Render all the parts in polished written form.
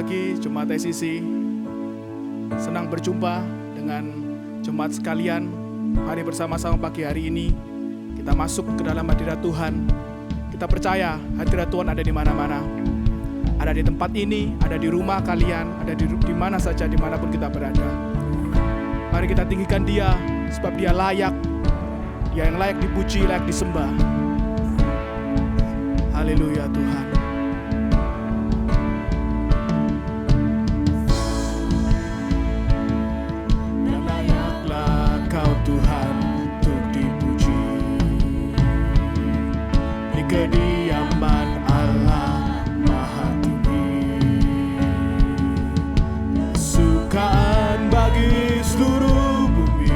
lagi Jemaat ICC. Senang berjumpa dengan jemaat sekalian. Mari bersama-sama pagi hari ini kita masuk ke dalam hadirat Tuhan. Kita percaya hadirat Tuhan ada di mana-mana. Ada di tempat ini, ada di rumah kalian, ada di mana saja, dimanapun kita berada. Mari kita tinggikan Dia, sebab Dia layak. Dia yang layak dipuji, layak disembah. Haleluya Tuhan. Dan layaklah Kau Tuhan untuk dipuji. Di kediaman Allah Maha Tinggi. Kesukaan bagi seluruh bumi.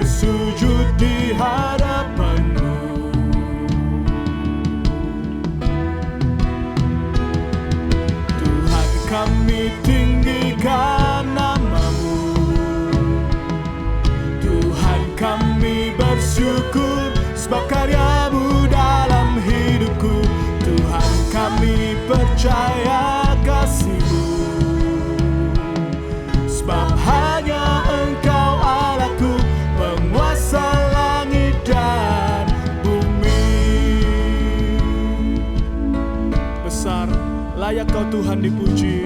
Sujud di hadapan-Mu, Tuhan kami tinggikan nama-Mu. Tuhan kami bersyukur sebab karya-Mu dalam hidupku. Tuhan kami percaya kasih-Mu, sebab hanya Engkau Allahku, penguasa langit dan bumi. Besar, layak Kau Tuhan dipuji.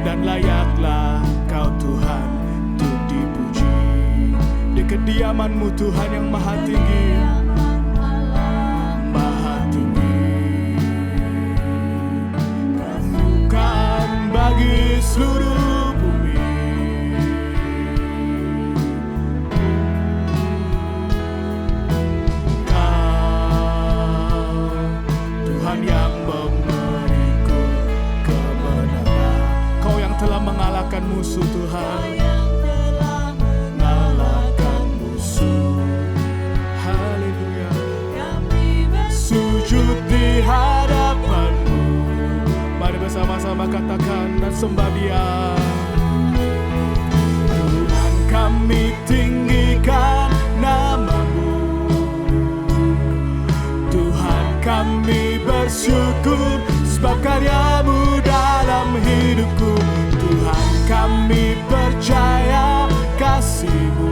Dan layaklah Kau Tuhan untuk dipuji. Di kediaman-Mu Tuhan yang maha tinggi, maha tinggi. Kemuliaan bagi seluruh bumi. Yang memberiku kebenaran. Kau yang telah mengalahkan musuh Tuhan. Mengalahkan musuh. Haleluya. Sujud di hadapan-Mu. Mari bersama-sama katakan dan sembah Dia. Tuhan kami tinggikan nama-Mu. Tuhan kami bersyukur sebab karya-Mu dalam hidupku. Tuhan kami percaya kasih-Mu,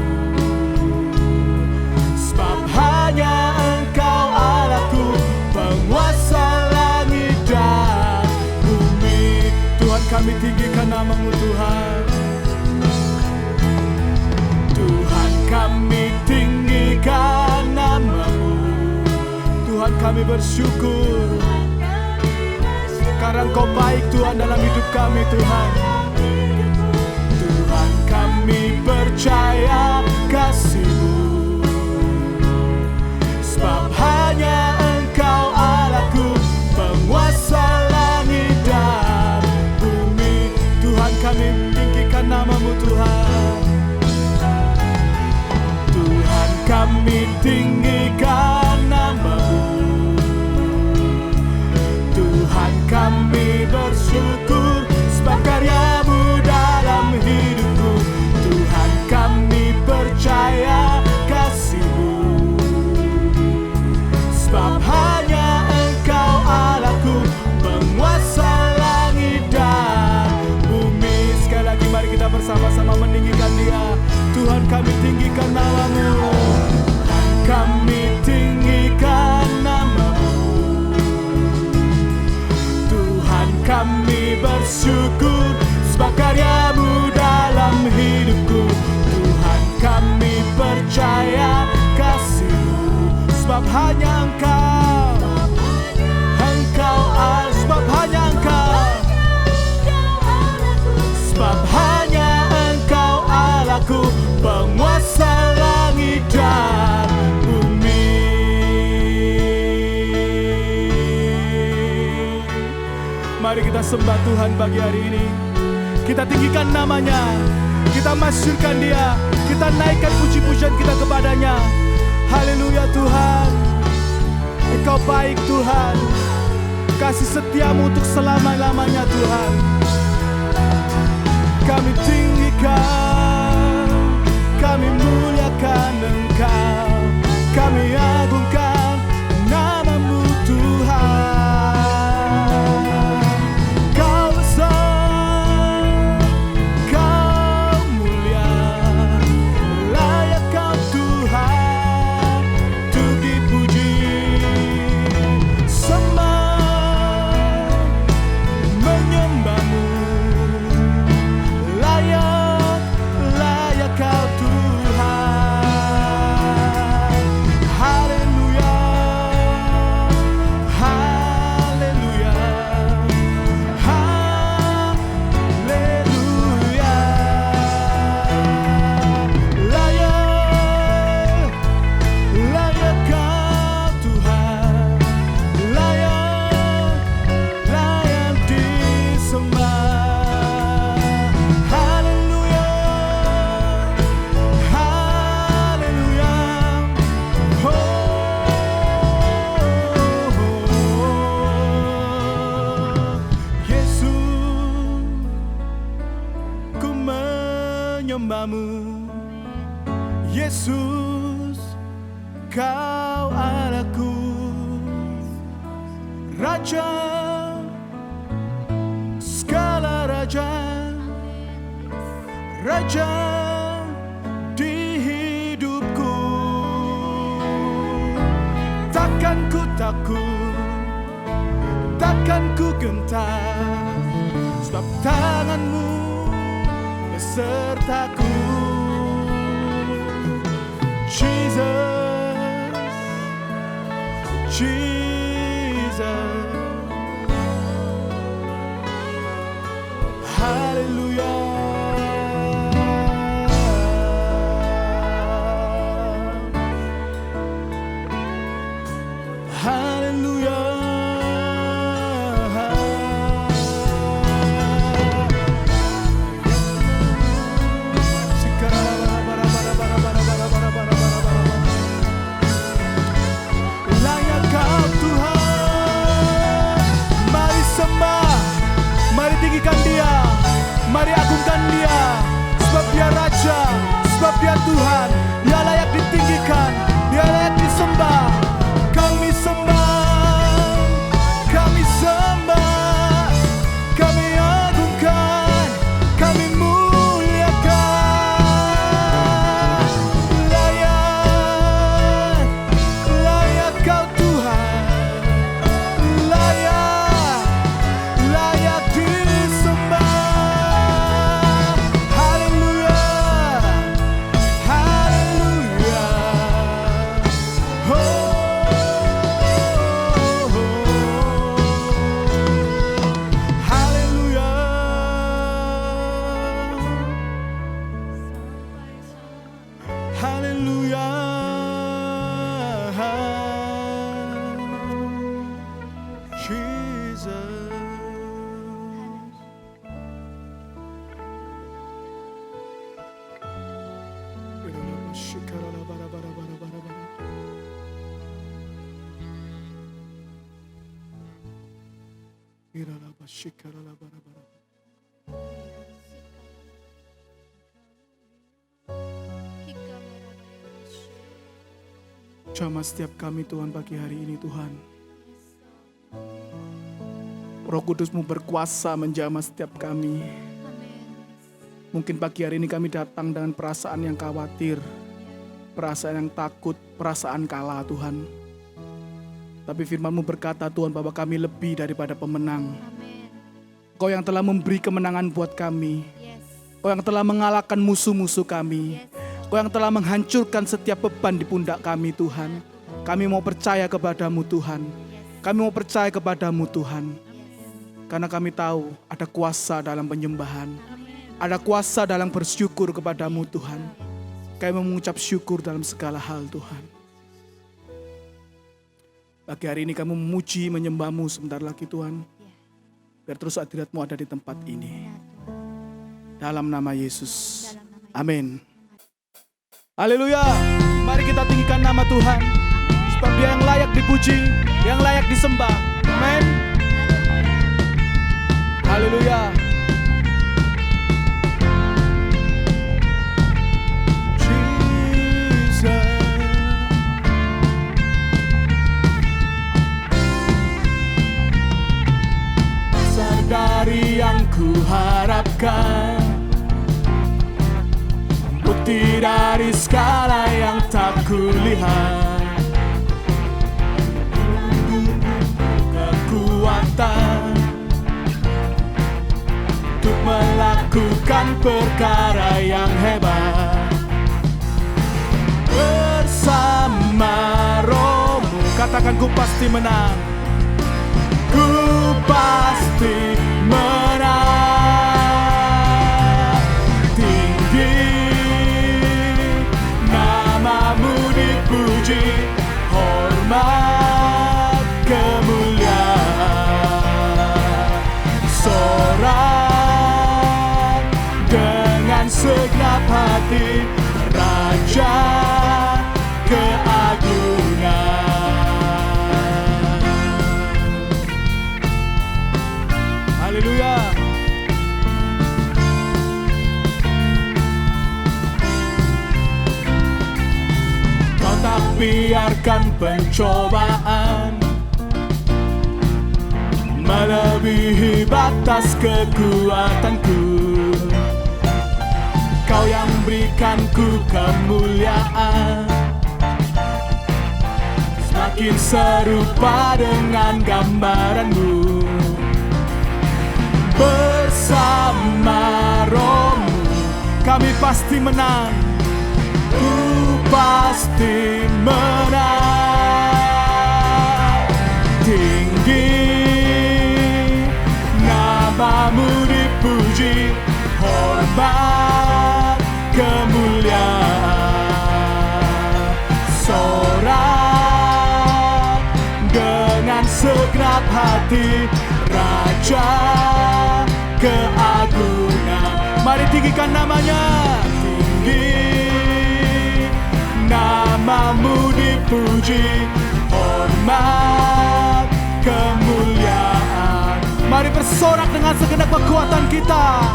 sebab hanya Engkau Allahku, penguasa langit dan bumi. Tuhan kami tinggikan nama-Mu Tuhan. Tuhan kami tinggikan nama-Mu. Tuhan kami bersyukur karena Engkau baik Tuhan dalam hidup kami Tuhan. Tuhan kami percaya kasih-Mu, sebab hanya Engkau Allahku, penguasa langit dan bumi. Tuhan kami tinggikan nama-Mu Tuhan. Tuhan kami tinggikan nama-Mu. Tuhan kami bersyukur sebab karya-Mu dalam hidupku. Tuhan kami percaya kasih-Mu, sebab hanya Engkau Allahku, penguasa langit dan bumi. Sekali lagi mari kita bersama-sama meninggikan Dia. Tuhan kami tinggikan nama-Mu. Tuhan kami tinggikan nama-Mu. Tuhan kami bersyukur sebab karya-Mu dalam hidupku. Tuhan kami percaya kasih-Mu, sebab hanya Engkau, sebab hanya Engkau, sebab hanya Engkau Allahku, penguasa langit dan bumi. Mari kita sembah Tuhan pagi hari ini. Kita tinggikan nama-Nya. Kita masyurkan Dia, kita naikkan puji-pujian kita kepadanya. Haleluya Tuhan, Engkau baik Tuhan, kasih setiamu untuk selama-lamanya Tuhan. Kami tinggikan, kami muliakan Engkau, kami agungkan namamu Tuhan. Kau besar, Kau mulia, layak Kau Tuhan untuk dipuji. Sembah menyembahmu, layak Kau Tuhan. Haleluya, haleluya, haleluya. Layak Kau Tuhan, layak disembah. Haleluya, haleluya. Yesus, ku menyembahmu. Yesus, Kau Allahku, Raja, segala raja, Raja di hidupku. Takkan ku takut, takkan ku gentar, sebab tanganmu besertaku. Jesus, Jesus, haleluya. Haleluya. Layak Kau Tuhan. Mari sembah, mari tinggikan Dia, mari agungkan Dia, sebab Dia Raja, sebab Dia Tuhan. Dia layak ditinggikan, Dia layak disembah. Kami sembah, kami sembah, kami agungkan, kami muliakan. Layak Kau Tuhan, layak disembah. Haleluya, haleluya. Haleluya. Haleluya. Jamah setiap kami Tuhan pagi hari ini Tuhan. Roh Kudus-Mu berkuasa menjamah setiap kami. Mungkin pagi hari ini kami datang dengan perasaan yang khawatir, perasaan yang takut, perasaan kalah Tuhan. Tapi firman-Mu berkata Tuhan bahwa kami lebih daripada pemenang. Kau yang telah memberi kemenangan buat kami. Kau yang telah mengalahkan musuh-musuh kami. Kau yang telah menghancurkan setiap beban di pundak kami Tuhan. Kami mau percaya kepadamu Tuhan. Kami mau percaya kepadamu Tuhan. Karena kami tahu ada kuasa dalam penyembahan. Ada kuasa dalam bersyukur kepadamu Tuhan. Kami mengucap syukur dalam segala hal Tuhan. Pagi hari ini kami memuji, menyembah-Mu sebentar lagi Tuhan. Biar terus hadirat-Mu ada di tempat ini. Dalam nama Yesus. Amin. Haleluya. Mari kita tinggikan nama Tuhan, sebab Dia yang layak dipuji, yang layak disembah. Amin. Haleluya. Dari yang ku harapkan, bukti dari segala yang tak kulihat, kekuatan untuk melakukan perkara yang hebat. Bersama Roh-Mu, katakan ku pasti menang. Ku pasti menang. Tinggi namamu dipuji, hormat kemuliaan. Sorak dengan segenap hati, Raja keagungan. Haleluya. Kau tak biarkan pencobaan melebihi batas kekuatanku. Kau yang berikanku kemuliaan, semakin serupa dengan gambaranmu. Bersama Roh-Mu kami pasti menang. Ku pasti menang. Tinggi namamu dipuji, hormat kemuliaan. Sorak dengan segenap hati, Raja keagungan. Mari tinggikan namanya. Tinggi namamu dipuji, hormat kemuliaan. Mari bersorak dengan segenap kekuatan kita,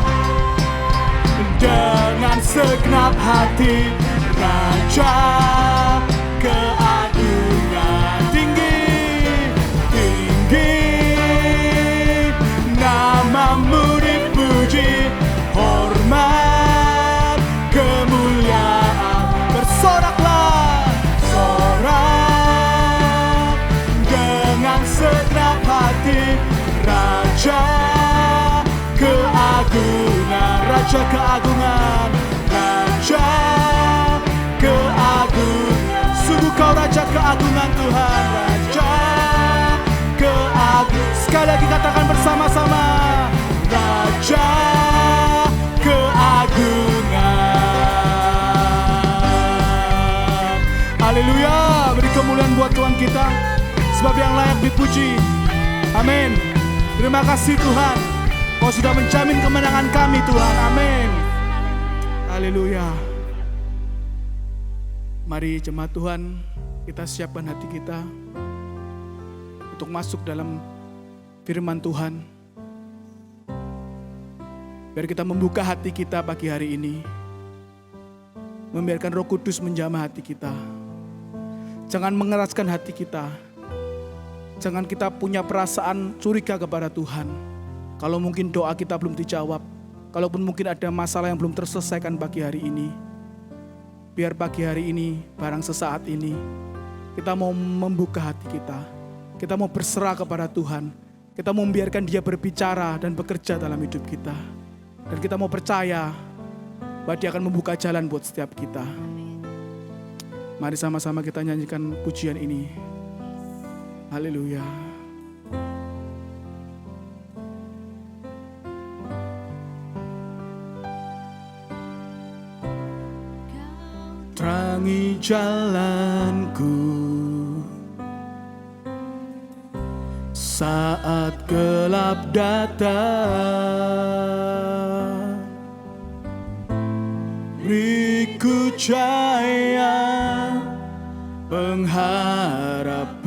dengan segenap hati, Raja keagungan. Tinggi, tinggi namamu dipuji, hormat kemuliaan. Bersoraklah, sorak dengan segenap hati, Raja keagungan. Raja keagungan, Raja keagungan. Sungguh kau Raja keagungan Tuhan, Raja keagungan. Sekali lagi katakan bersama-sama, Raja keagungan. Haleluya. Beri kemuliaan buat Tuhan kita, sebab yang layak dipuji. Amin. Terima kasih Tuhan, Kau sudah menjamin kemenangan kami Tuhan. Amin. Haleluya. Mari jemaat Tuhan, kita siapkan hati kita untuk masuk dalam firman Tuhan. Biar kita membuka hati kita pagi hari ini, membiarkan Roh Kudus menjamah hati kita. Jangan mengeraskan hati kita. Jangan kita punya perasaan curiga kepada Tuhan. Kalau mungkin doa kita belum dijawab, kalaupun mungkin ada masalah yang belum terselesaikan pagi hari ini, biar pagi hari ini, barang sesaat ini, kita mau membuka hati kita. Kita mau berserah kepada Tuhan. Kita mau membiarkan Dia berbicara dan bekerja dalam hidup kita. Dan kita mau percaya bahwa Dia akan membuka jalan buat setiap kita. Mari sama-sama kita nyanyikan pujian ini. Haleluya. Terangi jalanku saat gelap datang. jaya pengharapan.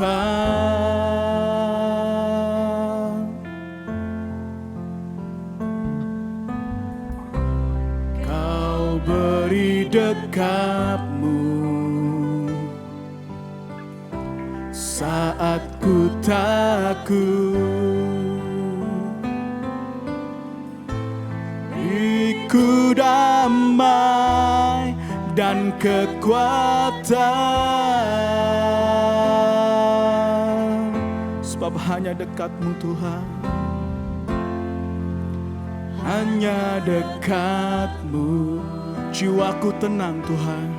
Kau beri dekapmu saat ku takut. Ku damai dan kekuatan, sebab hanya dekat-Mu Tuhan, hanya dekat-Mu. Jiwaku tenang Tuhan,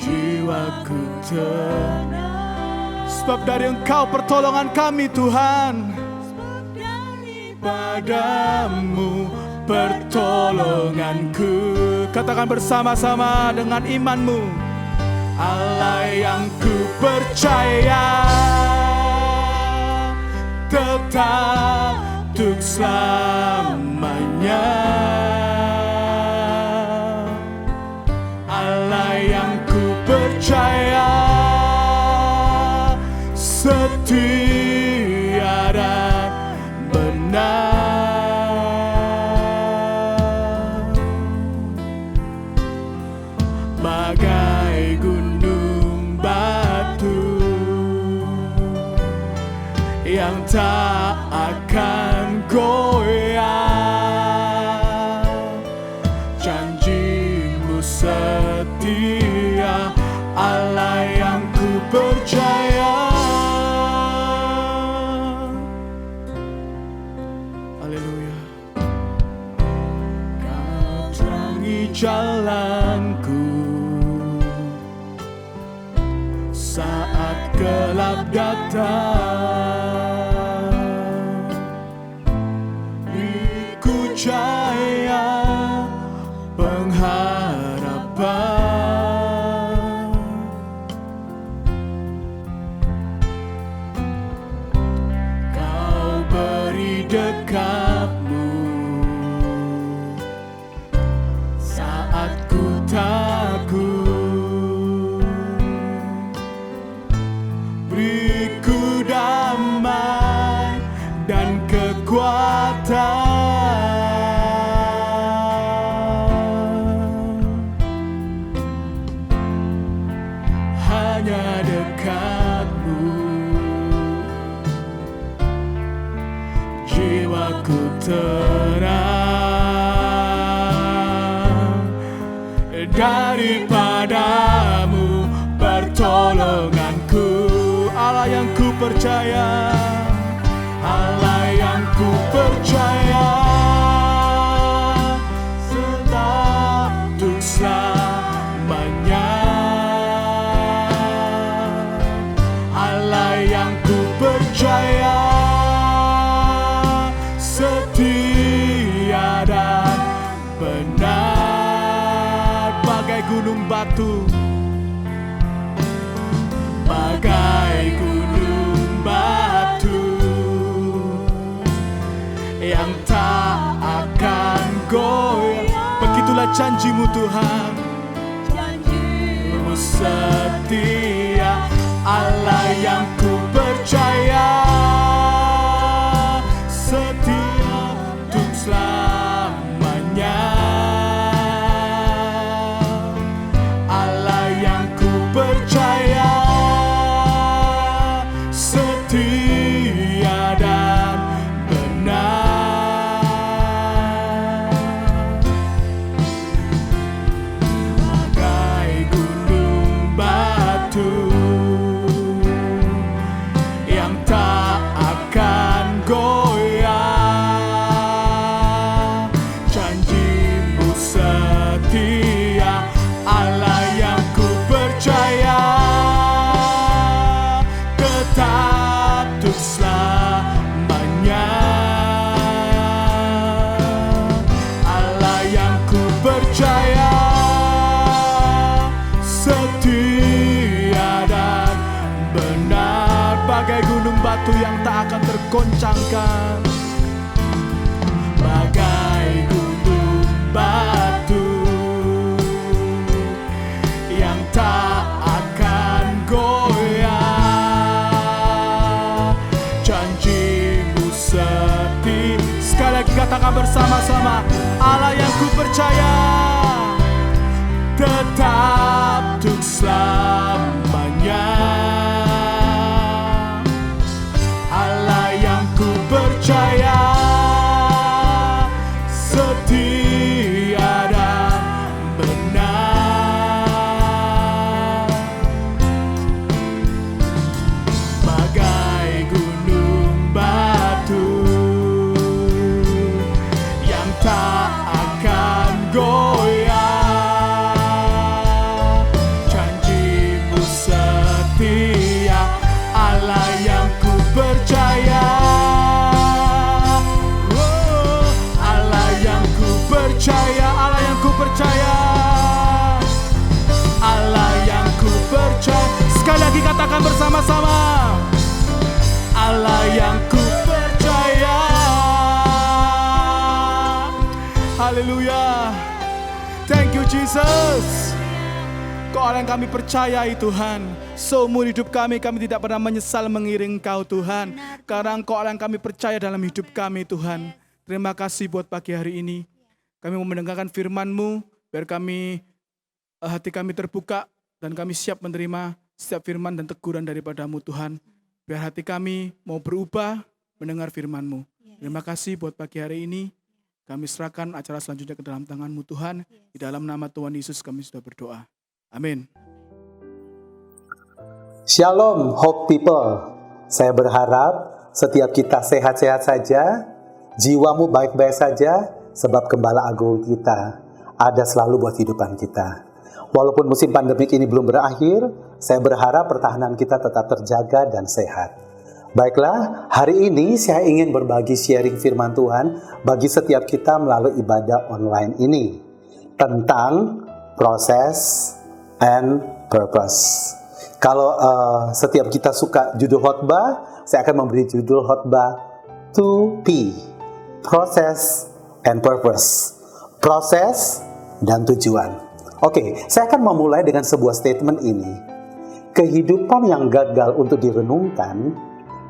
jiwaku tenang, sebab dari Engkau pertolongan kami Tuhan. Padamu pertolonganku. Katakan bersama-sama dengan imanmu. Allah yang ku percaya tetap untuk selamanya. Allah yang ku percaya setia dan benar. Bagai gunung batu yang tak akan goyah, janji-Mu setia, Allah yang ku percaya. Haleluya. Kau terangi jalanku saat gelap datang. Ku jaya pengharapan. Kau beri dekap-Mu saat ku takut. Beriku damai dan kekuatan, hanya dekat-Mu. Jiwaku tenang, daripada-Mu pertolonganku. Allah yang ku percaya, Allah yang ku percaya, tetap untuk selamanya. Allah yang ku percaya setia dan benar. Bagai gunung batu, bagai gunung batu yang tak akan goyah. Begitulah janji-Mu Tuhan, janji-Mu setia, Allah yang ku percaya setia untuk selamanya. Allah yang ku percaya setia dan benar. Bagai gunung batu yang tak akan goyah, janji-Mu setia, Allah yang ku percaya tetap untuk selamanya. Allah yang ku percaya setia dan benar. Bagai gunung batu yang tak akan tergoncangkan, bagai gunung batu katakan bersama-sama, Allah yang ku percaya tetap untuk selamanya. Allah yang ku percaya setia dan benar, bagai gunung batu yang tak akan goyah. Janjimu setia, Allah yang ku percaya. Oh, Allah yang ku percaya, Allah yang ku percaya, Allah yang ku percaya. Sekali lagi katakan bersama-sama, Allah yang ku percaya. Haleluya. Thank you Jesus. Kau Allah yang kami percayai Tuhan. Seumur hidup kami tidak pernah menyesal mengiring Engkau Tuhan. Karena Engkau Allah yang kami percaya dalam hidup kami Tuhan. Terima kasih buat pagi hari ini. Kami mau mendengarkan firman-Mu, biar hati kami terbuka dan kami siap menerima setiap firman dan teguran daripada-Mu Tuhan. Biar hati kami mau berubah mendengar firman-Mu. Terima kasih buat pagi hari ini. Kami serahkan acara selanjutnya ke dalam tangan-Mu Tuhan. Di dalam nama Tuhan Yesus kami sudah berdoa. Amin. Shalom Hope People. Saya berharap setiap kita sehat-sehat saja, jiwamu baik-baik saja, sebab Gembala Agung kita ada selalu buat kehidupan kita. Walaupun musim pandemik ini belum berakhir, saya berharap pertahanan kita tetap terjaga dan sehat. Baiklah, hari ini saya ingin berbagi sharing firman Tuhan bagi setiap kita melalui ibadah online ini tentang proses and purpose. Kalau setiap kita suka judul khotbah, saya akan memberi judul khotbah 2P, Process and Purpose. Proses dan tujuan. Oke, saya akan memulai dengan sebuah statement ini. Kehidupan yang gagal untuk direnungkan,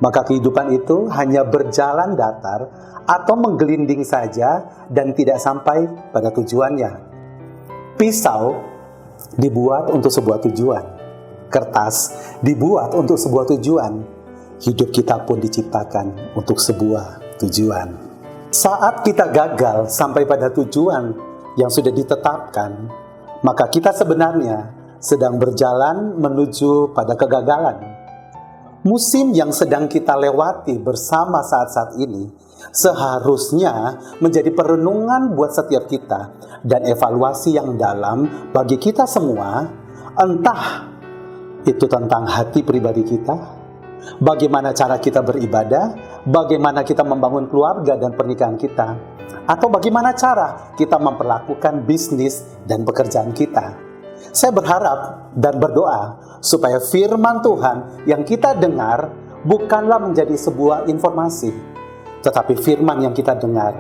maka kehidupan itu hanya berjalan datar atau menggelinding saja dan tidak sampai pada tujuannya. Pisau dibuat untuk sebuah tujuan. Kertas dibuat untuk sebuah tujuan. Hidup kita pun diciptakan untuk sebuah tujuan. Saat kita gagal sampai pada tujuan yang sudah ditetapkan, maka kita sebenarnya sedang berjalan menuju pada kegagalan. Musim yang sedang kita lewati bersama saat-saat ini seharusnya menjadi perenungan buat setiap kita dan evaluasi yang dalam bagi kita semua, entah itu tentang hati pribadi kita, bagaimana cara kita beribadah, bagaimana kita membangun keluarga dan pernikahan kita, atau bagaimana cara kita memperlakukan bisnis dan pekerjaan kita. Saya berharap dan berdoa supaya firman Tuhan yang kita dengar bukanlah menjadi sebuah informasi, tetapi firman yang kita dengar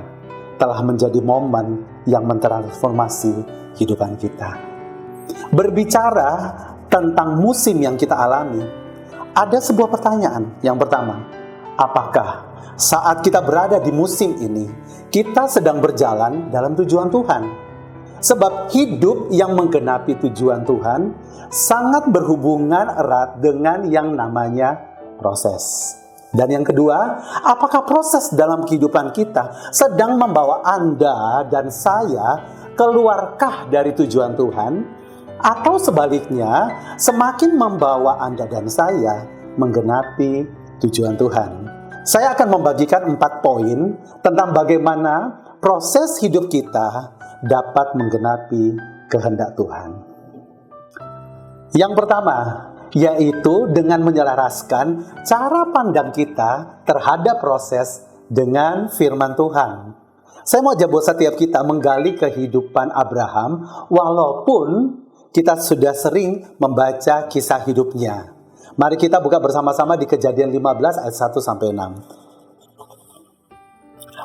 telah menjadi momen yang mentransformasi kehidupan kita. Berbicara tentang musim yang kita alami, ada sebuah pertanyaan. Yang pertama, apakah saat kita berada di musim ini, kita sedang berjalan dalam tujuan Tuhan? Sebab hidup yang menggenapi tujuan Tuhan sangat berhubungan erat dengan yang namanya proses. Dan yang kedua, apakah proses dalam kehidupan kita sedang membawa Anda dan saya keluarkah dari tujuan Tuhan? Atau sebaliknya, semakin membawa Anda dan saya menggenapi tujuan Tuhan? Saya akan membagikan 4 poin tentang bagaimana proses hidup kita dapat menggenapi kehendak Tuhan. Yang pertama, yaitu dengan menyelaraskan cara pandang kita terhadap proses dengan firman Tuhan. Saya mau ajak buat setiap kita menggali kehidupan Abraham, walaupun kita sudah sering membaca kisah hidupnya. Mari kita buka bersama-sama di Kejadian 15 ayat 1-6.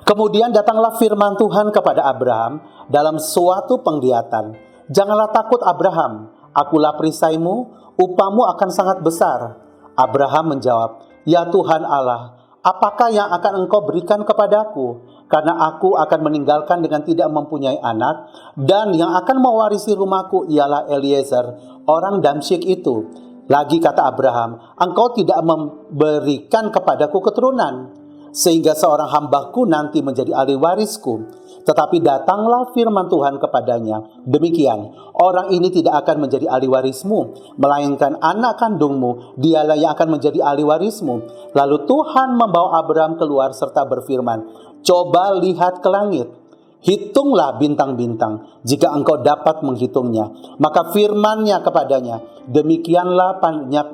Kemudian datanglah firman Tuhan kepada Abraham dalam suatu penglihatan. Janganlah takut Abraham, akulah perisaimu, upamu akan sangat besar. Abraham menjawab, ya Tuhan Allah, apakah yang akan engkau berikan kepadaku? Karena aku akan meninggalkan dengan tidak mempunyai anak, dan yang akan mewarisi rumahku ialah Eliezer, orang Damsyik itu. Lagi kata Abraham, engkau tidak memberikan kepadaku keturunan, sehingga seorang hambaku nanti menjadi ahli warisku. Tetapi datanglah firman Tuhan kepadanya, demikian, orang ini tidak akan menjadi ahli warismu, melainkan anak kandungmu, dialah yang akan menjadi ahli warismu. Lalu Tuhan membawa Abraham keluar serta berfirman, coba lihat ke langit, hitunglah bintang-bintang, jika engkau dapat menghitungnya. Maka firman-Nya kepadanya, demikianlah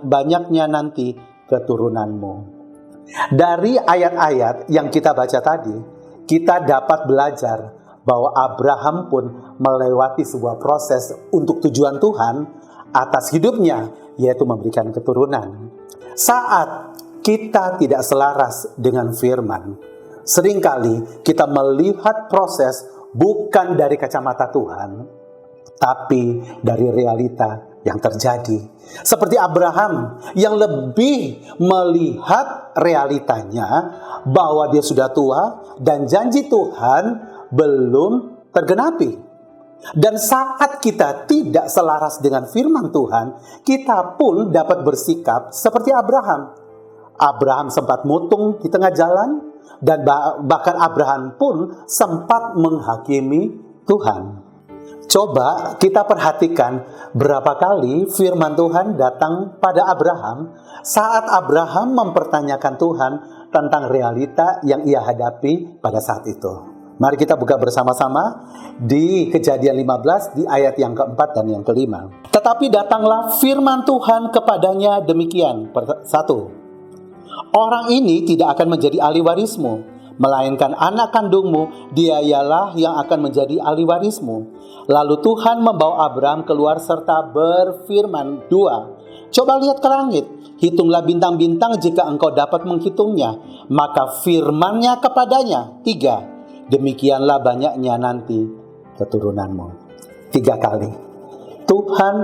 banyaknya nanti keturunanmu. Dari ayat-ayat yang kita baca tadi, kita dapat belajar bahwa Abraham pun melewati sebuah proses untuk tujuan Tuhan atas hidupnya, yaitu memberikan keturunan. Saat kita tidak selaras dengan firman, seringkali kita melihat proses bukan dari kacamata Tuhan, tapi dari realita yang terjadi. Seperti Abraham yang lebih melihat realitanya bahwa dia sudah tua dan janji Tuhan belum tergenapi. Dan saat kita tidak selaras dengan firman Tuhan, kita pun dapat bersikap seperti Abraham. Abraham sempat mutung di tengah jalan, dan bahkan Abraham pun sempat menghakimi Tuhan. Coba kita perhatikan berapa kali firman Tuhan datang pada Abraham saat Abraham mempertanyakan Tuhan tentang realita yang ia hadapi pada saat itu. Mari kita buka bersama-sama di Kejadian 15 di ayat yang keempat dan yang kelima. Tetapi datanglah firman Tuhan kepadanya demikian. 1. Orang ini tidak akan menjadi ahli warismu, melainkan anak kandungmu, dia ialah yang akan menjadi ahli warismu. Lalu Tuhan membawa Abraham keluar serta berfirman, 2. Coba lihat ke langit, hitunglah bintang-bintang jika engkau dapat menghitungnya. Maka firman-Nya kepadanya, 3. Demikianlah banyaknya nanti keturunanmu. 3 kali. Tuhan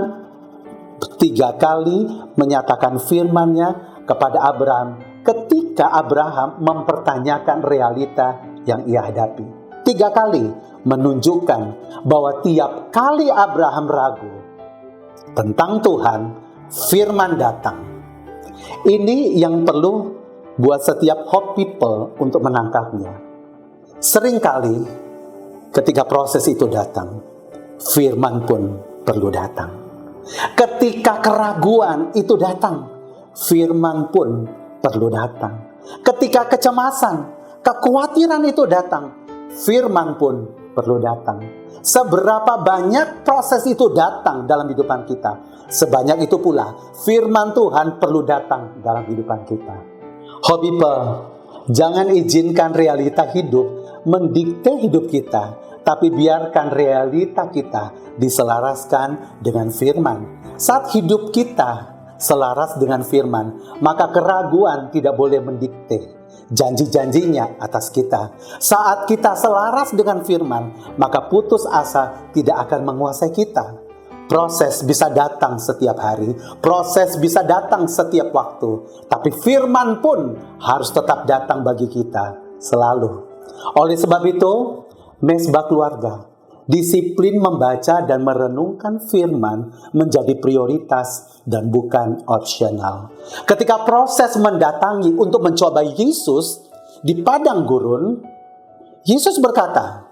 3 kali menyatakan firman-Nya kepada Abraham ketika Abraham mempertanyakan realita yang ia hadapi. 3 kali menunjukkan bahwa tiap kali Abraham ragu tentang Tuhan, firman datang. Ini yang perlu buat setiap hope people untuk menangkapnya. Seringkali ketika proses itu datang, firman pun perlu datang. Ketika keraguan itu datang, firman pun perlu datang. Ketika kecemasan, kekhawatiran itu datang, firman pun perlu datang. Seberapa banyak proses itu datang dalam kehidupan kita, sebanyak itu pula firman Tuhan perlu datang dalam kehidupan kita. Hope people, jangan izinkan realita hidup mendikte hidup kita, tapi biarkan realita kita diselaraskan dengan firman. Saat hidup kita selaras dengan firman, maka keraguan tidak boleh mendikte janji-janjinya atas kita. Saat kita selaras dengan firman, maka putus asa tidak akan menguasai kita. Proses bisa datang setiap hari, proses bisa datang setiap waktu, tapi firman pun harus tetap datang bagi kita selalu. Oleh sebab itu, Mesbah Keluarga, disiplin membaca dan merenungkan firman menjadi prioritas dan bukan opsional. Ketika proses mendatangi untuk mencobai Yesus di padang gurun, Yesus berkata,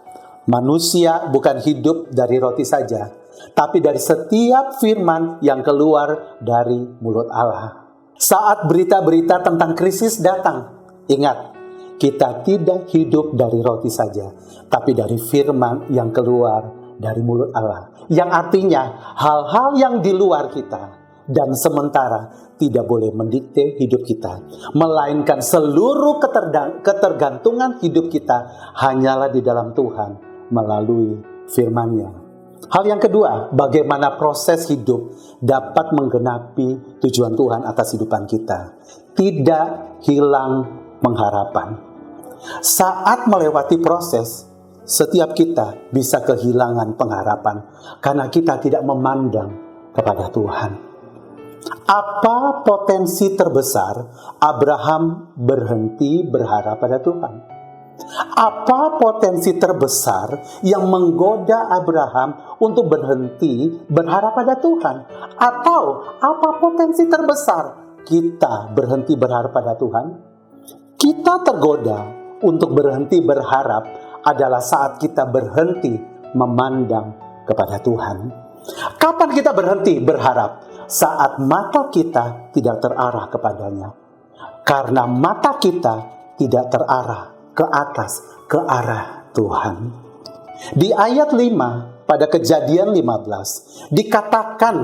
manusia bukan hidup dari roti saja, tapi dari setiap firman yang keluar dari mulut Allah. Saat berita-berita tentang krisis datang, ingat, kita tidak hidup dari roti saja, tapi dari firman yang keluar dari mulut Allah. Yang artinya hal-hal yang di luar kita dan sementara tidak boleh mendikte hidup kita, melainkan seluruh ketergantungan hidup kita hanyalah di dalam Tuhan melalui firman-Nya. Hal yang kedua, bagaimana proses hidup dapat menggenapi tujuan Tuhan atas kehidupan kita. Tidak hilang pengharapan. Saat melewati proses, setiap kita bisa kehilangan pengharapan karena kita tidak memandang kepada Tuhan. Apa potensi terbesar Abraham berhenti berharap pada Tuhan? Apa potensi terbesar yang menggoda Abraham untuk berhenti berharap pada Tuhan? Atau apa potensi terbesar kita berhenti berharap pada Tuhan? Kita tergoda untuk berhenti berharap adalah saat kita berhenti memandang kepada Tuhan. Kapan kita berhenti berharap? Saat mata kita tidak terarah kepadanya. Karena mata kita tidak terarah ke atas, ke arah Tuhan. Di ayat 5, pada Kejadian 15, dikatakan,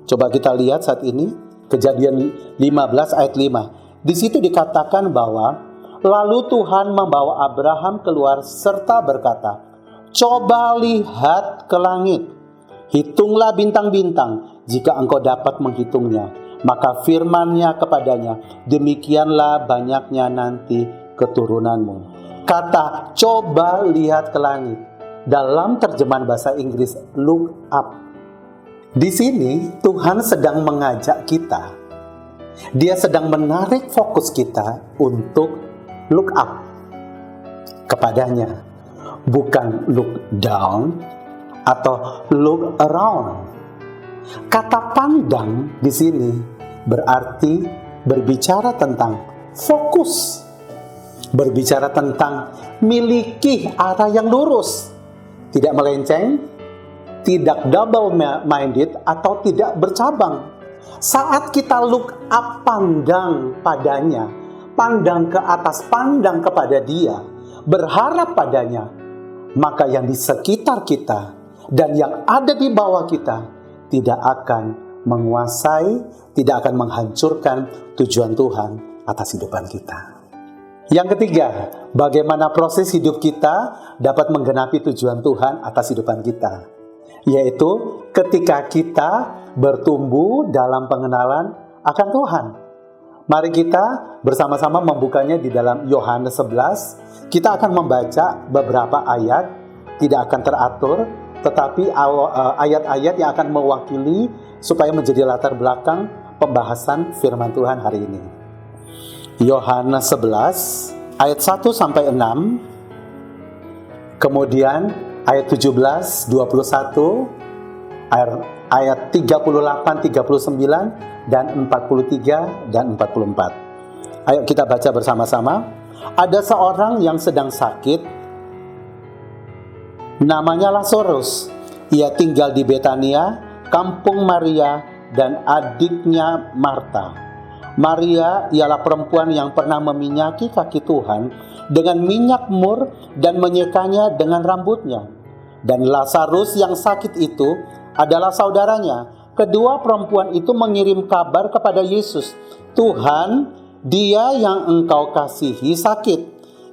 coba kita lihat saat ini, Kejadian 15 ayat 5. Di situ dikatakan bahwa, lalu Tuhan membawa Abraham keluar serta berkata, coba lihat ke langit, hitunglah bintang-bintang, jika engkau dapat menghitungnya. Maka firman-Nya kepadanya, demikianlah banyaknya nanti keturunanmu. Kata coba lihat ke langit, dalam terjemahan bahasa Inggris look up. Di sini Tuhan sedang mengajak kita. Dia sedang menarik fokus kita untuk look up kepadanya. Bukan look down atau look around. Kata pandang di sini berarti berbicara tentang fokus. Berbicara tentang miliki arah yang lurus. Tidak melenceng, tidak double-minded atau tidak bercabang. Saat kita look up, pandang padanya, pandang ke atas, pandang kepada Dia, berharap padanya, maka yang di sekitar kita dan yang ada di bawah kita tidak akan menguasai, tidak akan menghancurkan tujuan Tuhan atas hidupan kita. Yang ketiga, bagaimana proses hidup kita dapat menggenapi tujuan Tuhan atas hidupan kita, yaitu ketika kita bertumbuh dalam pengenalan akan Tuhan. Mari kita bersama-sama membukanya di dalam Yohanes 11. Kita akan membaca beberapa ayat, tidak akan teratur, tetapi ayat-ayat yang akan mewakili supaya menjadi latar belakang pembahasan firman Tuhan hari ini. Yohanes 11 ayat 1 sampai 6. Kemudian ayat 17, 21, ayat 38, 39 dan 43 dan 44. Ayo kita baca bersama-sama. Ada seorang yang sedang sakit, namanya Lazarus. Ia tinggal di Betania, kampung Maria dan adiknya Marta. Maria ialah perempuan yang pernah meminyaki kaki Tuhan dengan minyak mur dan menyekanya dengan rambutnya. Dan Lazarus yang sakit itu adalah saudaranya. Kedua perempuan itu mengirim kabar kepada Yesus, Tuhan, dia yang engkau kasihi sakit.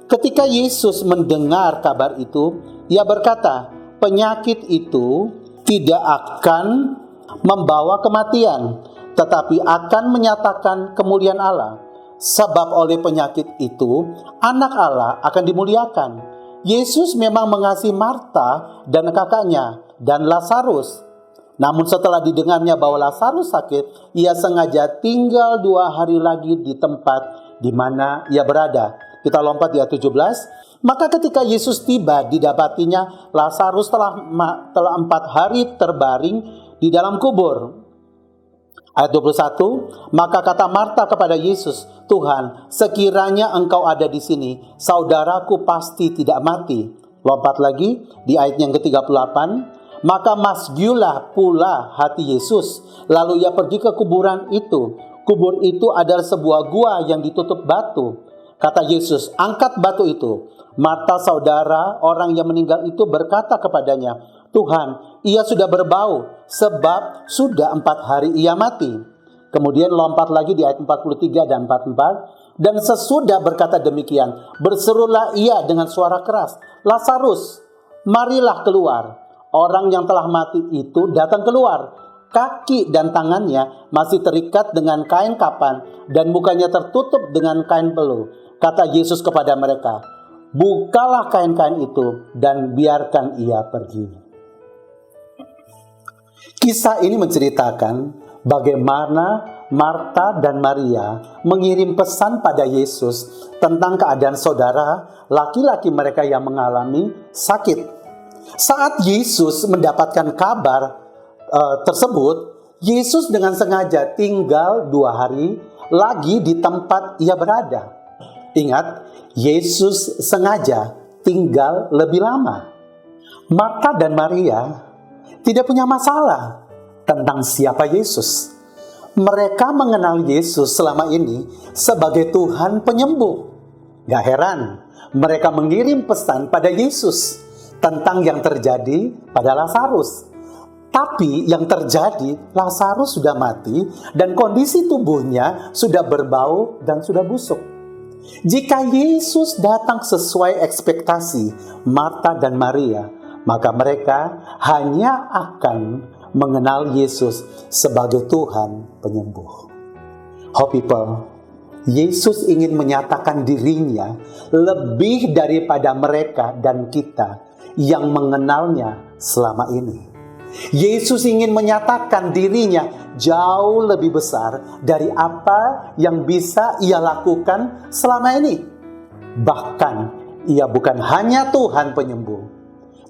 Ketika Yesus mendengar kabar itu, ia berkata, penyakit itu tidak akan membawa kematian, tetapi akan menyatakan kemuliaan Allah. Sebab oleh penyakit itu, anak Allah akan dimuliakan. Yesus memang mengasihi Marta dan kakaknya dan Lazarus. Namun setelah didengarnya bahwa Lazarus sakit, ia sengaja tinggal 2 hari lagi di tempat di mana ia berada. Kita lompat di ayat 17. Maka ketika Yesus tiba, didapatinya Lazarus telah 4 hari terbaring di dalam kubur. Ayat 21. Maka kata Marta kepada Yesus, Tuhan, sekiranya engkau ada di sini, saudaraku pasti tidak mati. Lompat lagi di ayat yang ke-38. Maka masgyulah pula hati Yesus. Lalu ia pergi ke kuburan itu. Kubur itu adalah sebuah gua yang ditutup batu. Kata Yesus, angkat batu itu. Marta saudara orang yang meninggal itu berkata kepadanya, Tuhan, ia sudah berbau sebab sudah 4 hari ia mati. Kemudian lompat lagi di ayat 43 dan 44. Dan sesudah berkata demikian, berserulah ia dengan suara keras, Lazarus, marilah keluar. Orang yang telah mati itu datang keluar. Kaki dan tangannya masih terikat dengan kain kapan dan mukanya tertutup dengan kain peluh. Kata Yesus kepada mereka, bukalah kain-kain itu dan biarkan ia pergi. Kisah ini menceritakan bagaimana Marta dan Maria mengirim pesan pada Yesus tentang keadaan saudara laki-laki mereka yang mengalami sakit. Saat Yesus mendapatkan kabar tersebut, Yesus dengan sengaja tinggal 2 hari lagi di tempat ia berada. Ingat, Yesus sengaja tinggal lebih lama. Marta dan Maria tidak punya masalah tentang siapa Yesus. Mereka mengenal Yesus selama ini sebagai Tuhan penyembuh. Gak heran, mereka mengirim pesan pada Yesus tentang yang terjadi pada Lazarus. Tapi yang terjadi, Lazarus sudah mati dan kondisi tubuhnya sudah berbau dan sudah busuk. Jika Yesus datang sesuai ekspektasi Marta dan Maria, maka mereka hanya akan mengenal Yesus sebagai Tuhan penyembuh. Hope people, Yesus ingin menyatakan dirinya lebih daripada mereka dan kita yang mengenalnya selama ini. Yesus ingin menyatakan dirinya jauh lebih besar dari apa yang bisa ia lakukan selama ini. Bahkan ia bukan hanya Tuhan penyembuh,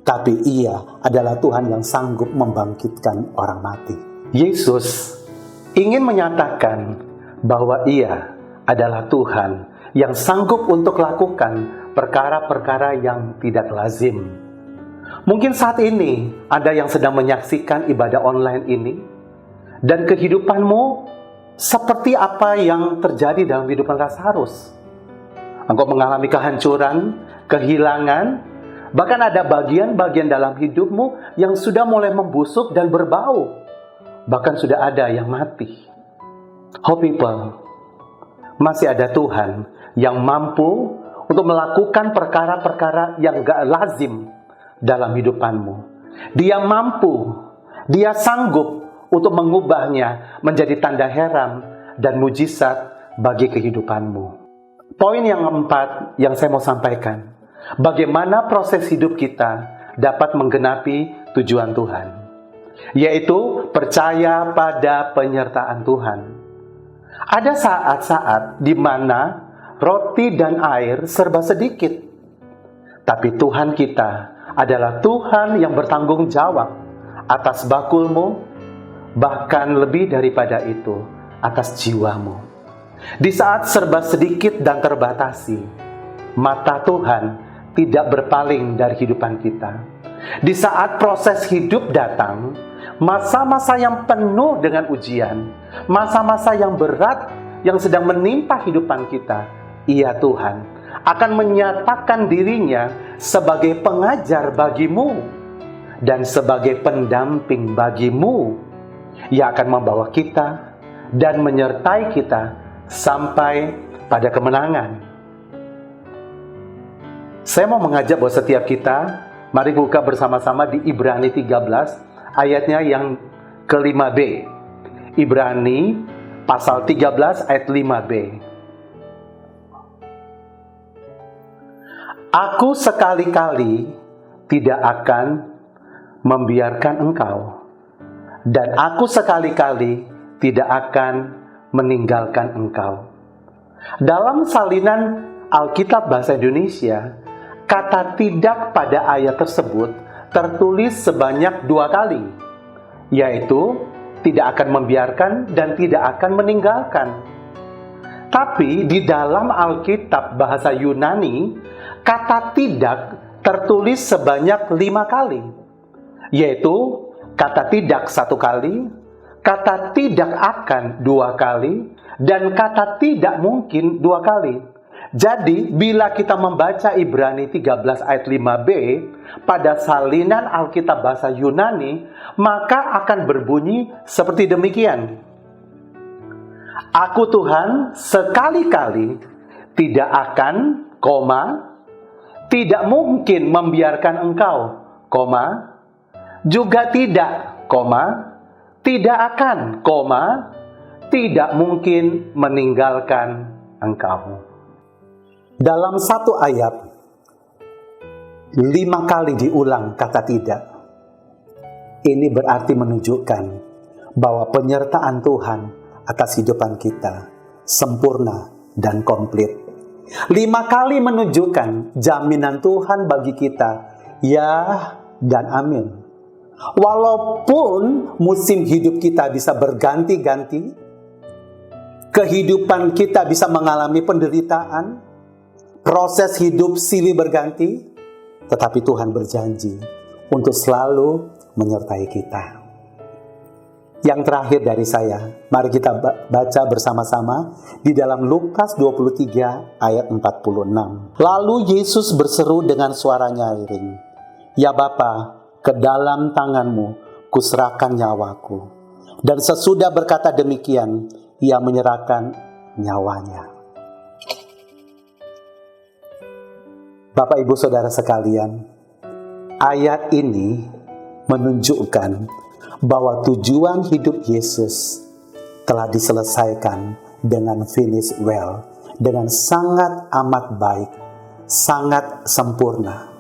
tapi ia adalah Tuhan yang sanggup membangkitkan orang mati. Yesus ingin menyatakan bahwa ia adalah Tuhan yang sanggup untuk lakukan perkara-perkara yang tidak lazim. Mungkin saat ini ada yang sedang menyaksikan ibadah online ini, dan kehidupanmu seperti apa yang terjadi dalam kehidupan Lazarus. Engkau mengalami kehancuran, kehilangan, bahkan ada bagian-bagian dalam hidupmu yang sudah mulai membusuk dan berbau. Bahkan sudah ada yang mati. Hope people, masih ada Tuhan yang mampu untuk melakukan perkara-perkara yang gak lazim dalam hidupanmu. Dia mampu, dia sanggup untuk mengubahnya menjadi tanda heran dan mujizat bagi kehidupanmu. Poin yang keempat yang saya mau sampaikan, bagaimana proses hidup kita dapat menggenapi tujuan Tuhan, yaitu percaya pada penyertaan Tuhan. Ada saat-saat di mana roti dan air serba sedikit, tapi Tuhan kita adalah Tuhan yang bertanggung jawab atas bakulmu, bahkan lebih daripada itu, atas jiwamu. Di saat serba sedikit dan terbatasi, mata Tuhan tidak berpaling dari kehidupan kita. Di saat proses hidup datang, masa-masa yang penuh dengan ujian, masa-masa yang berat yang sedang menimpa kehidupan kita, Ia Tuhan akan menyatakan dirinya sebagai pengajar bagimu dan sebagai pendamping bagimu. Ia akan membawa kita dan menyertai kita sampai pada kemenangan. Saya mau mengajak buat setiap kita, mari buka bersama-sama di Ibrani 13, ayatnya yang ke-5b. Ibrani pasal 13 ayat 5b. Aku sekali-kali tidak akan membiarkan engkau, dan aku sekali-kali tidak akan meninggalkan engkau. Dalam salinan Alkitab Bahasa Indonesia, kata tidak pada ayat tersebut tertulis sebanyak 2 kali, yaitu tidak akan membiarkan dan tidak akan meninggalkan. Tapi di dalam Alkitab Bahasa Yunani, kata tidak tertulis sebanyak 5 kali, yaitu kata tidak 1 kali, kata tidak akan 2 kali, dan kata tidak mungkin 2 kali. Jadi, bila kita membaca Ibrani 13 ayat 5b pada salinan Alkitab Bahasa Yunani, maka akan berbunyi seperti demikian. Aku Tuhan sekali-kali tidak akan, tidak mungkin membiarkan engkau, juga tidak, tidak akan, tidak mungkin meninggalkan engkau. Dalam satu ayat, 5 kali diulang kata tidak. Ini berarti menunjukkan bahwa penyertaan Tuhan atas kehidupan kita sempurna dan komplit. 5 kali menunjukkan jaminan Tuhan bagi kita, ya dan amin. Walaupun musim hidup kita bisa berganti-ganti, kehidupan kita bisa mengalami penderitaan, proses hidup silih berganti, tetapi Tuhan berjanji untuk selalu menyertai kita. Yang terakhir dari saya, mari kita baca bersama-sama di dalam Lukas 23 ayat 46. Lalu Yesus berseru dengan suara nyaring, "Ya Bapa, ke dalam tanganmu kuserahkan nyawaku." Dan sesudah berkata demikian, ia menyerahkan nyawanya. Bapak, Ibu, Saudara sekalian, ayat ini menunjukkan bahwa tujuan hidup Yesus telah diselesaikan dengan finish well, dengan sangat amat baik, sangat sempurna.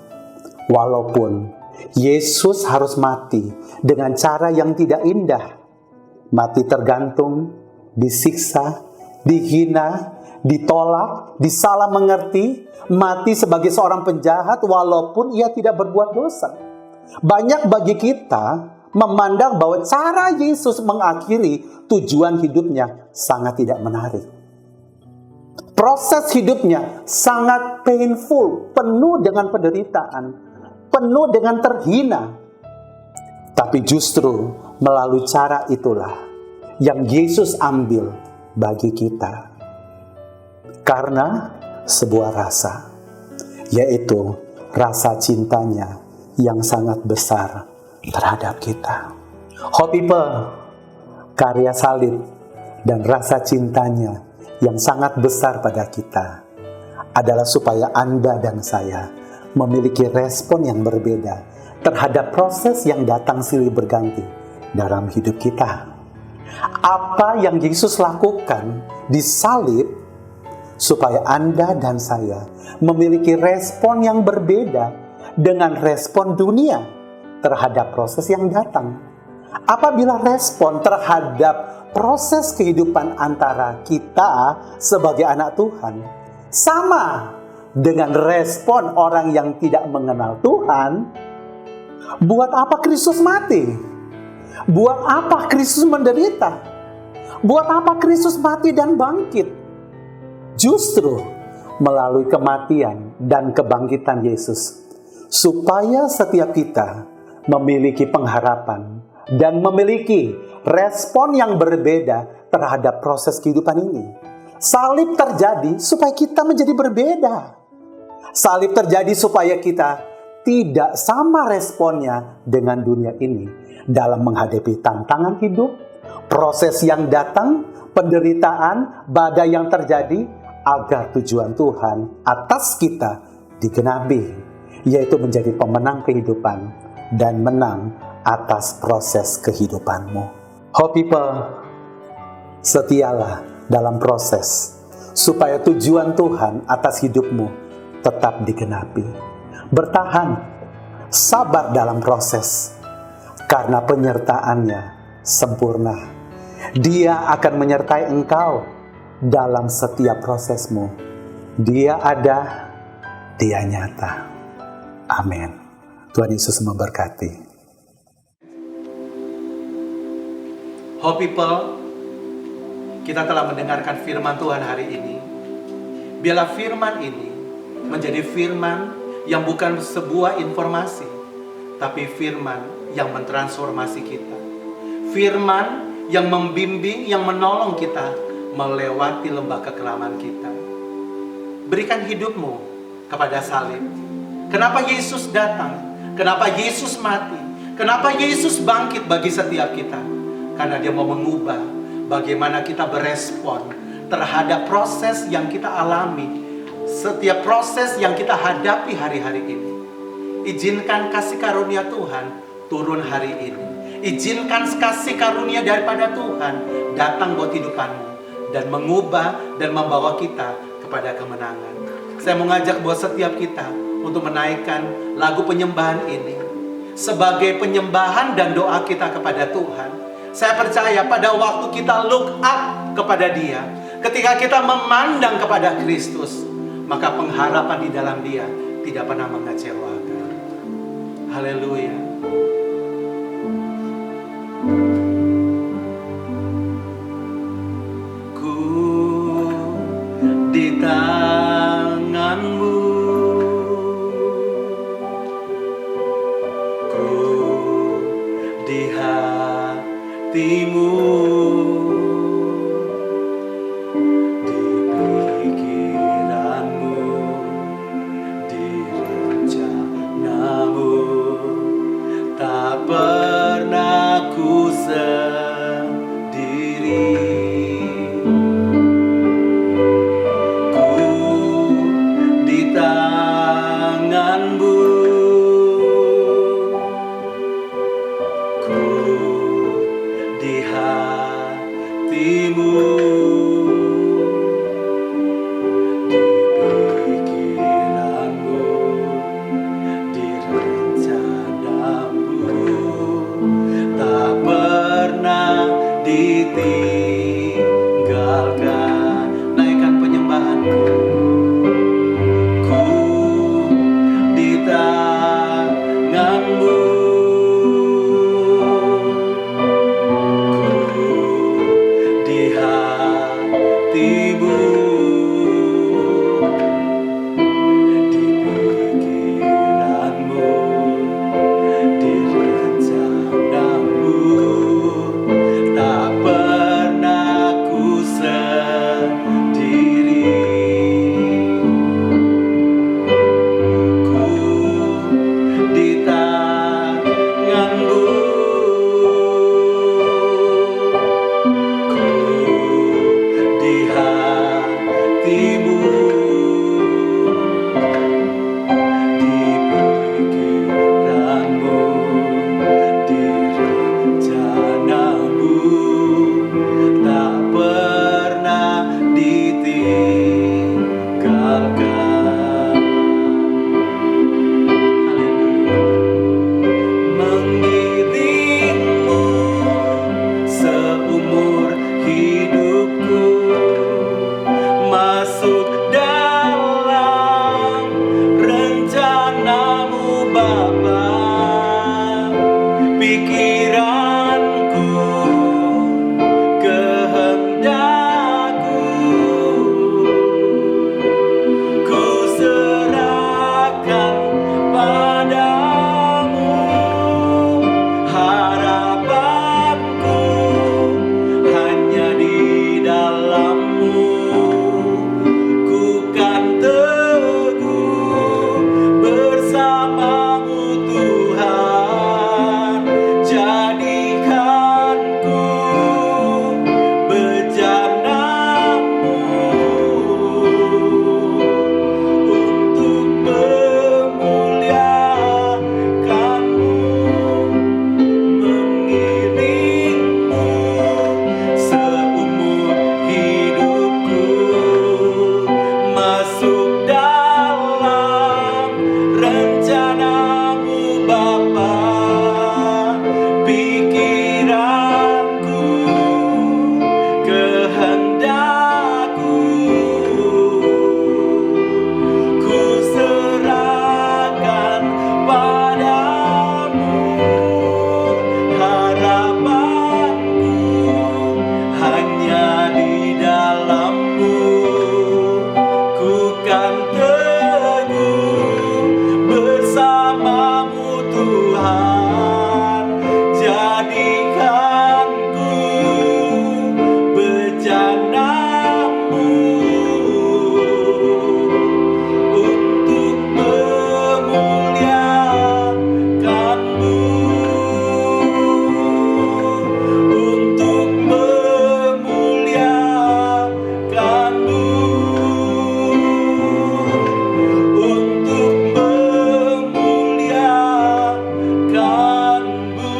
Walaupun Yesus harus mati dengan cara yang tidak indah, mati tergantung, disiksa, dihina, ditolak, disalah mengerti, mati sebagai seorang penjahat walaupun ia tidak berbuat dosa. Banyak bagi kita memandang bahwa cara Yesus mengakhiri tujuan hidupnya sangat tidak menarik. Proses hidupnya sangat painful, penuh dengan penderitaan, penuh dengan terhina. Tapi justru melalui cara itulah yang Yesus ambil bagi kita. Karena sebuah rasa, yaitu rasa cintanya yang sangat besar terhadap kita. Hope People, karya salib dan rasa cintanya yang sangat besar pada kita adalah supaya Anda dan saya memiliki respon yang berbeda terhadap proses yang datang silih berganti dalam hidup kita. Apa yang Yesus lakukan di salib supaya Anda dan saya memiliki respon yang berbeda dengan respon dunia terhadap proses yang datang. Apabila respon terhadap proses kehidupan antara kita sebagai anak Tuhan sama dengan respon orang yang tidak mengenal Tuhan, buat apa Kristus mati? Buat apa Kristus menderita? Buat apa Kristus mati dan bangkit? Justru melalui kematian dan kebangkitan Yesus, supaya setiap kita memiliki pengharapan dan memiliki respon yang berbeda terhadap proses kehidupan ini. Salib terjadi supaya kita menjadi berbeda. Salib terjadi supaya kita tidak sama responnya dengan dunia ini dalam menghadapi tantangan hidup, proses yang datang, penderitaan, badai yang terjadi, agar tujuan Tuhan atas kita digenapi, yaitu menjadi pemenang kehidupan dan menang atas proses kehidupanmu. Hope People, setialah dalam proses supaya tujuan Tuhan atas hidupmu tetap digenapi. Bertahan, sabar dalam proses, karena penyertaannya sempurna. Dia akan menyertai engkau dalam setiap prosesmu. Dia ada, dia nyata. Amin. Tuhan Yesus memberkati. Hope People, kita telah mendengarkan firman Tuhan hari ini. Biarlah firman ini menjadi firman yang bukan sebuah informasi, tapi firman yang mentransformasi kita. Firman yang membimbing, yang menolong kita melewati lembah kekelaman kita. Berikan hidupmu kepada salib. Kenapa Yesus datang? Kenapa Yesus mati? Kenapa Yesus bangkit bagi setiap kita? Karena Dia mau mengubah bagaimana kita berespon terhadap proses yang kita alami, setiap proses yang kita hadapi hari-hari ini. Izinkan kasih karunia Tuhan turun hari ini. Izinkan kasih karunia daripada Tuhan datang buat hidupanmu dan mengubah dan membawa kita kepada kemenangan. Saya mengajak buat setiap kita untuk menaikkan lagu penyembahan ini sebagai penyembahan dan doa kita kepada Tuhan. Saya percaya pada waktu kita look up kepada Dia, ketika kita memandang kepada Kristus, maka pengharapan di dalam Dia tidak pernah mengecewakan. Haleluya. Ku di tangan-Mu, ku di hati-Mu, di pikiran-Mu, di rencana-Mu, tak pernah ku sendiri. Ku di tangan-Mu, ku di hati-Mu, di pikiran-Mu, di rencana-Mu, tak pernah ditinggalkan. Naikkan penyembahanku. Ku di tangan-Mu, ku di hati-Mu, di pikiran-Mu, di rencana-Mu, tak pernah ku sendiri. Ku di tangan-Mu, ku di hati-Mu, di pikiran-Mu, di rencana-Mu, tak pernah ditinggalkan. Mengiringmu seumur hidupku, masuk dalam rencana-Mu Bapa. Pikiranku, kehendakku, ku serahkan padamu. Harapanku hanya di dalam-Mu. Ku kan teguh bersama-Mu Tuhan. Jadikanku bejana-Mu untuk memuliakan-Mu. Mengiringmu seumur hidupku, masuk dalam rencana-Mu Bapa. Pikiranku, kehendakku, ku serahkan padamu. Harapanku hanya di dalam-Mu. Ku kan teguh bersama-Mu Tuhan. Jadikanku bejana-Mu untuk memuliakan-Mu, untuk memuliakan-Mu, untuk memuliakan-Mu.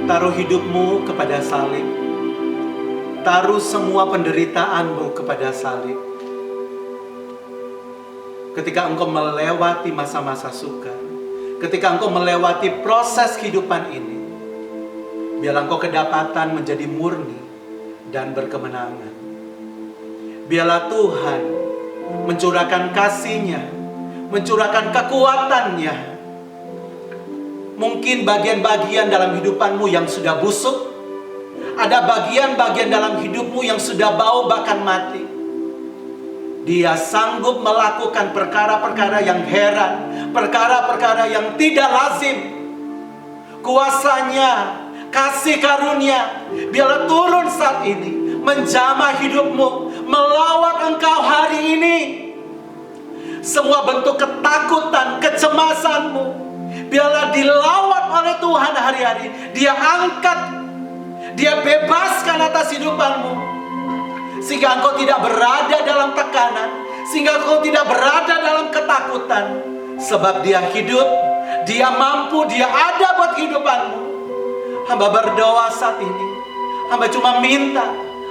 Taruh hidupmu kepada salib. Taruh semua penderitaanmu kepada salib. Ketika engkau melewati masa-masa sukar, ketika engkau melewati proses kehidupan ini, biarlah engkau kedapatan menjadi murni dan berkemenangan. Biarlah Tuhan mencurahkan kasih-Nya, mencurahkan kekuatan-Nya. Mungkin bagian-bagian dalam hidupanmu yang sudah busuk, ada bagian-bagian dalam hidupmu yang sudah bau bahkan mati. Dia sanggup melakukan perkara-perkara yang heran, perkara-perkara yang tidak lazim. Kuasanya, kasih karunia, biarlah turun saat ini, menjamah hidupmu, melawat engkau hari ini. Semua bentuk ketakutan, kecemasanmu, biarlah dilawat oleh Tuhan hari-hari. Dia angkat, Dia bebaskan atas hidupanmu, sehingga engkau tidak berada dalam tekanan, sehingga engkau tidak berada dalam ketakutan. Sebab Dia hidup, Dia mampu, Dia ada buat kehidupanmu. Hamba berdoa saat ini, hamba cuma minta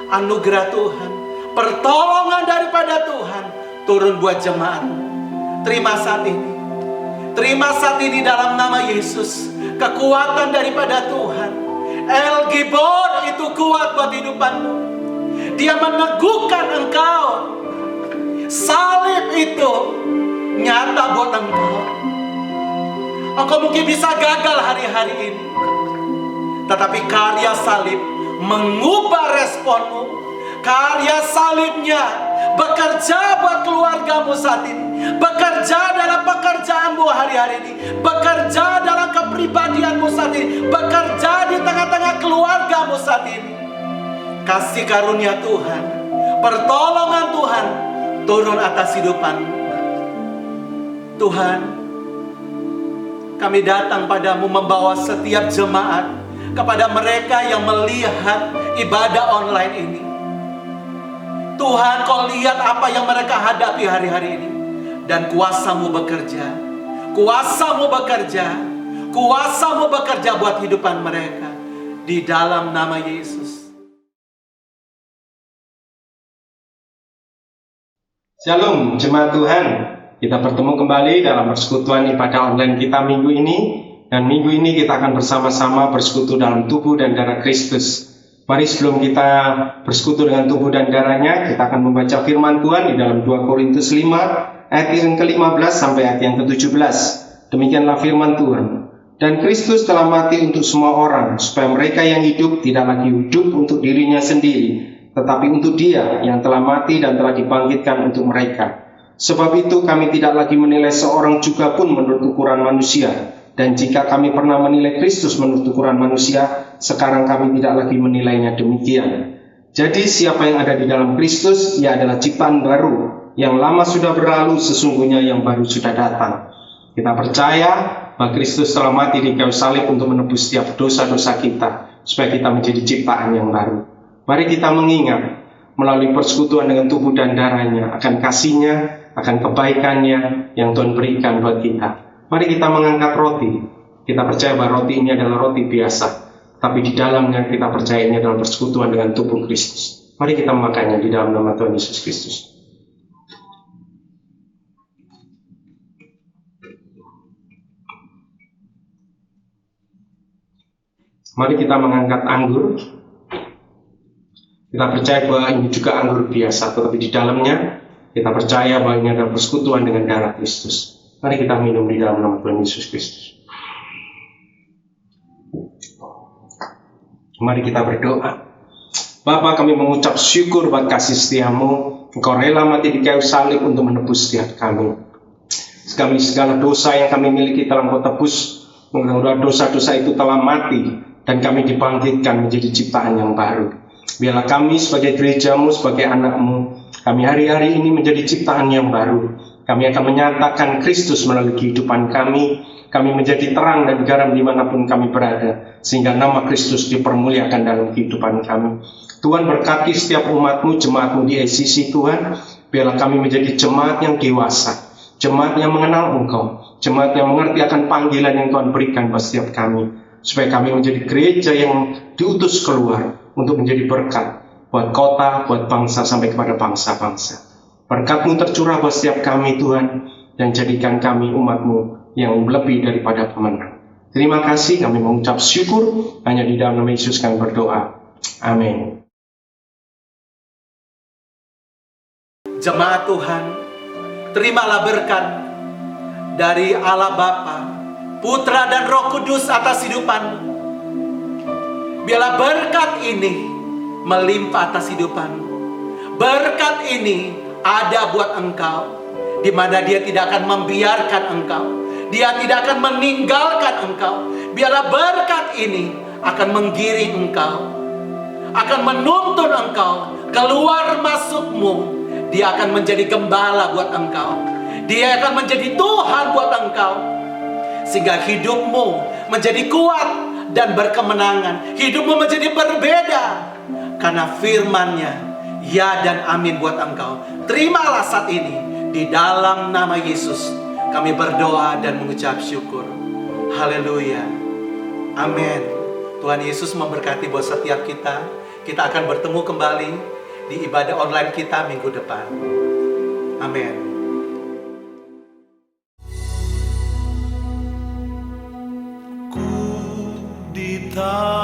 anugerah Tuhan, pertolongan daripada Tuhan turun buat jemaatmu. Terima saat ini, terima saat ini dalam nama Yesus, kekuatan daripada Tuhan. El Gibor itu kuat buat hidupanmu. Dia meneguhkan engkau. Salib itu nyata buat engkau. Engkau mungkin bisa gagal hari-hari ini, tetapi karya salib mengubah responmu. Karya salibnya bekerja buat keluargamu saat ini, bekerja dalam pekerjaanmu hari-hari ini, bekerja dalam kepribadianmu saat ini, bekerja di tengah-tengah keluargamu saat ini. Kasih karunia Tuhan, pertolongan Tuhan turun atas hidupanmu. Tuhan, kami datang padamu membawa setiap jemaat, kepada mereka yang melihat ibadah online ini. Tuhan, Kau lihat apa yang mereka hadapi hari-hari ini, dan kuasa-Mu bekerja. Kuasa-Mu bekerja. Kuasa-Mu bekerja buat kehidupan mereka. Di dalam nama Yesus. Shalom jemaat Tuhan, kita bertemu kembali dalam persekutuan ibadah online kita minggu ini. Dan minggu ini kita akan bersama-sama bersekutu dalam tubuh dan darah Kristus. Mari sebelum kita bersekutu dengan tubuh dan darahnya, kita akan membaca firman Tuhan di dalam 2 Korintus 5 ayat yang ke-15 sampai ayat yang ke-17. Demikianlah firman Tuhan. Dan Kristus telah mati untuk semua orang, supaya mereka yang hidup tidak lagi hidup untuk dirinya sendiri, tetapi untuk Dia yang telah mati dan telah dibangkitkan untuk mereka. Sebab itu kami tidak lagi menilai seorang juga pun menurut ukuran manusia. Dan jika kami pernah menilai Kristus menurut ukuran manusia, sekarang kami tidak lagi menilainya demikian. Jadi siapa yang ada di dalam Kristus, ia adalah ciptaan baru. Yang lama sudah berlalu, sesungguhnya yang baru sudah datang. Kita percaya bahwa Kristus telah mati di kayu salib untuk menebus setiap dosa-dosa kita, supaya kita menjadi ciptaan yang baru. Mari kita mengingat melalui persekutuan dengan tubuh dan darahnya akan kasih-Nya, akan kebaikan-Nya yang Tuhan berikan buat kita. Mari kita mengangkat roti. Kita percaya bahwa roti ini adalah roti biasa, tapi di dalamnya kita percaya ini adalah persekutuan dengan tubuh Kristus. Mari kita memakannya di dalam nama Tuhan Yesus Kristus. Mari kita mengangkat anggur. Kita percaya bahwa ini juga anggur biasa, tetapi di dalamnya kita percaya bahwa ini adalah persekutuan dengan darah Kristus. Mari kita minum di dalam nama Tuhan Yesus Kristus. Mari kita berdoa. Bapa, kami mengucap syukur buat kasih setia-Mu. Engkau rela mati di kayu salib untuk menebus setiap kami. Segala dosa yang kami miliki telah Engkau tebus. Dosa-dosa itu telah mati, dan kami dibangkitkan menjadi ciptaan yang baru. Biarlah kami sebagai gereja-Mu, sebagai anak-Mu, kami hari-hari ini menjadi ciptaan yang baru. Kami akan menyatakan Kristus melalui kehidupan kami. Kami menjadi terang dan garam dimanapun kami berada, sehingga nama Kristus dipermuliakan dalam kehidupan kami. Tuhan berkati setiap umat-Mu, jemaat-Mu di ACC Tuhan. Biarlah kami menjadi jemaat yang dewasa, jemaat yang mengenal Engkau, jemaat yang mengerti akan panggilan yang Tuhan berikan buat setiap kami, supaya kami menjadi gereja yang diutus keluar untuk menjadi berkat buat kota, buat bangsa, sampai kepada bangsa-bangsa. Berkat-Mu tercurah buat setiap kami Tuhan, dan jadikan kami umat-Mu yang lebih daripada pemenang. Terima kasih, kami mengucap syukur, hanya di dalam nama Yesus kami berdoa. Amin. Jemaat Tuhan, terimalah berkat dari Allah Bapa, Putra dan Roh Kudus atas hidupanmu. Biarlah berkat ini melimpah atas hidupanmu. Berkat ini ada buat engkau, di mana Dia tidak akan membiarkan engkau. Dia tidak akan meninggalkan engkau. Biarlah berkat ini akan menggiring engkau, akan menuntun engkau keluar masukmu. Dia akan menjadi gembala buat engkau. Dia akan menjadi Tuhan buat engkau, sehingga hidupmu menjadi kuat dan berkemenangan. Hidupmu menjadi berbeda karena firman-Nya ya dan amin buat engkau. Terimalah saat ini di dalam nama Yesus. Kami berdoa dan mengucap syukur. Haleluya. Amin. Tuhan Yesus memberkati buat setiap kita. Kita akan bertemu kembali di ibadah online kita minggu depan. Amin. Ku ditanya